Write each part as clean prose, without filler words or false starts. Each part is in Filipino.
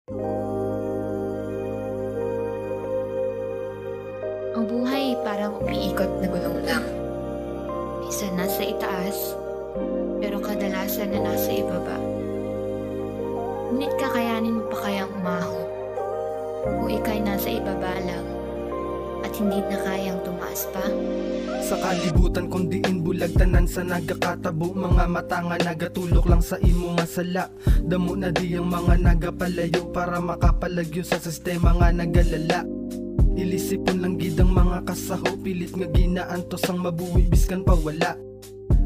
Ang buhay parang umiikot na gulong lang. Minsan nasa itaas, pero kadalasan na nasa ibaba. Ngunit kakayanin mo pa kayang umahon kung ika'y nasa ibaba lang at hindi na kayang tumaas pa? Sa kalibutan kung diin bulag tanan sa nagakatabo, mga mata nga nagatulok lang sa imo nga sala. Damo na di ang mga nagapalayo para makapalagyo sa sistema nga nagalala. Ilisipon lang gid ang mga kasaho, pilit nga ginaantos ang mabuhi biskan pa wala.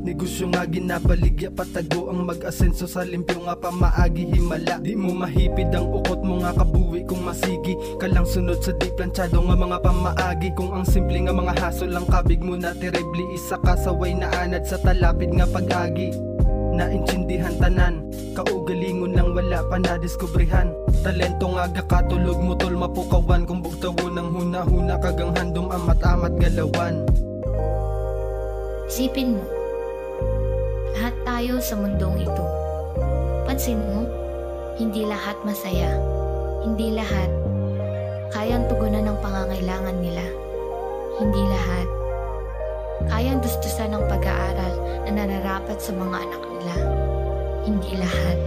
Negosyo nga ginabaligya patago ang mag-asenso sa limpyo nga pamaagi himala. Di mo mahipid ang ukot mo nga kabuhi kung masigi kalang sunod sa di planchado nga mga pamaagi. Kung ang simple nga mga hasol lang kabig mo na terribly isa kasaway na anad sa talapid nga pag-agi. Naintindihan tanan, kaugalingon lang wala pa nadiskubrihan. Talento nga gakatulog mo tol mapukawan, kung bugtawo ng huna-huna kagang handom amat-amat galawan. Isipin mo, lahat tayo sa mundong ito. Pansin mo, hindi lahat masaya. Hindi lahat kayang tugunan ng pangangailangan nila. Hindi lahat kayang dustusan ng pag-aaral na nararapat sa mga anak nila. Hindi lahat.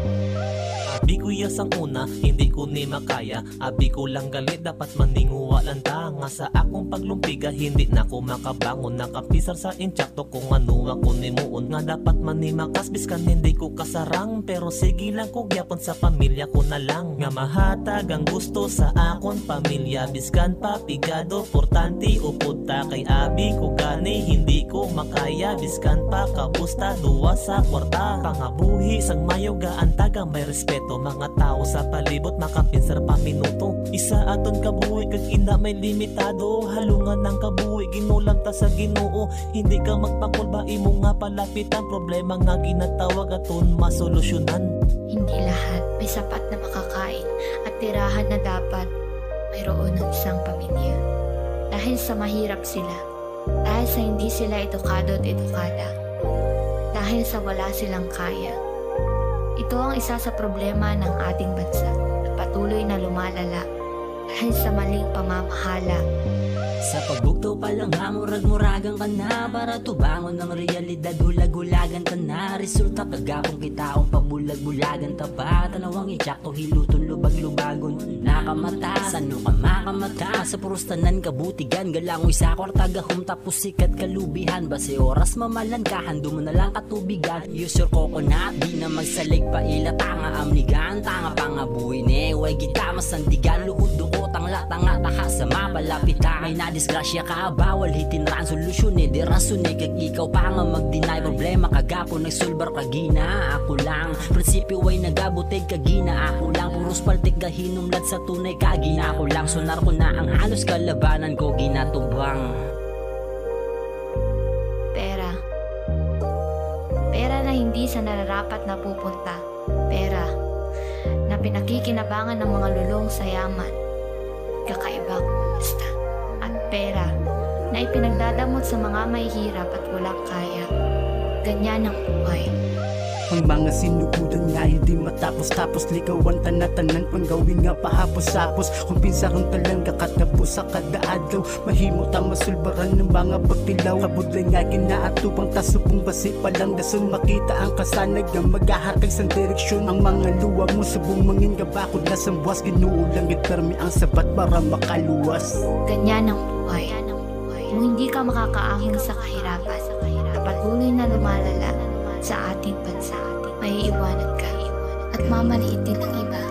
Abi ko yas ang una, hindi ko ni makaya. Abi ko lang galit, dapat maninguwa lang ta. Nga sa akong paglumpiga, hindi na ko makabangon. Nakapisar sa intsakto kung ano ako ni muon. Nga dapat manimakas, biskan hindi ko kasarang. Pero sige lang ko gyapon sa pamilya ko na lang. Nga mahatag ang gusto sa akong pamilya. Biskan pa pigado, portanti upod ta kay abi ko gani. Hindi ko makaya, biskan pa kapusta, duwa sa kwarta. Pangabuhi sang mayo gaantagang may respeto. Mga tao sa palibot makapinsar pa minuto. Isa aton kabuhi kag ina may limitado. Halungan ng kabuhi ginulam ta sa Ginoo. Hindi ka magpakulba imo nga palapitan. Problema nga ginatawag aton masolusyonan. Hindi lahat may sapat na makakain at tirahan na dapat mayroon ng isang pamilya. Dahil sa mahirap sila, dahil sa hindi sila edukado at edukada, dahil sa wala silang kaya. Ito ang isa sa problema ng ating bansa na patuloy na lumalala dahil sa maling pamamahala. Sa pagbugto pa lang hamurag-muragan ka na, para tubangon ng realidad hulag-hulagan ka na. Resulta kagapong kitaong pabulag-bulagan ta pa. Talawang itsakto hiluton lubag-lubagon nakamata. Sano ka makamata sa purustanan kabutigan. Galangoy sa kwarta gahom tapos sikat kalubihan. Base oras mamalan ka, hando mo na lang katubigan. Use your coconut, di na magsalig pa ila. Tanga amnigan, tanga pangabuhi ne. Way kita masandigan, luhod duko tangla tanga taha sa mapalapitan. May disgrasya ka, bawal hitin ran solusyon di rason kag ikaw pa nga mag-deny. Problema kagapon nagsulbar kagina. Ako lang, prinsipyo ay nagabutig kagina. Ako lang, puros paltik gahinumlad sa tunay kagina. Ako lang, sonar ko na ang halos kalabanan ko ginatubang. Pera. Pera na hindi sa nararapat na pupunta. Pera na pinakikinabangan ng mga lulong sa yaman. Kakaiba kung basta. At pera na ipinagdadamot sa mga mahihirap at walang kaya. Ganyan ang buhay. Ang mga sinukudan nga hindi matapos-tapos. Ligawan tanatanan panggawin nga pahapos-hapos. Kung pinsa kong talangga katapos sa kada adlaw. Mahimo ta masulbaran ng mga pagtilaw. Kabudlay nga ginaatupang tasupong basi palang dason. Makita ang kasanag nga maghahatag sa direksyon. Ang mga luwa mo subong mangin kabakod na sambuas. Ginuulang itarmi ang sabat para makaluwas. Ganyan ang buhay. Kung hindi ka makakaahon sa kahirapan, na patuloy na lumalala sa ating bansa, may iwanan ka at mamaliitin ng iba.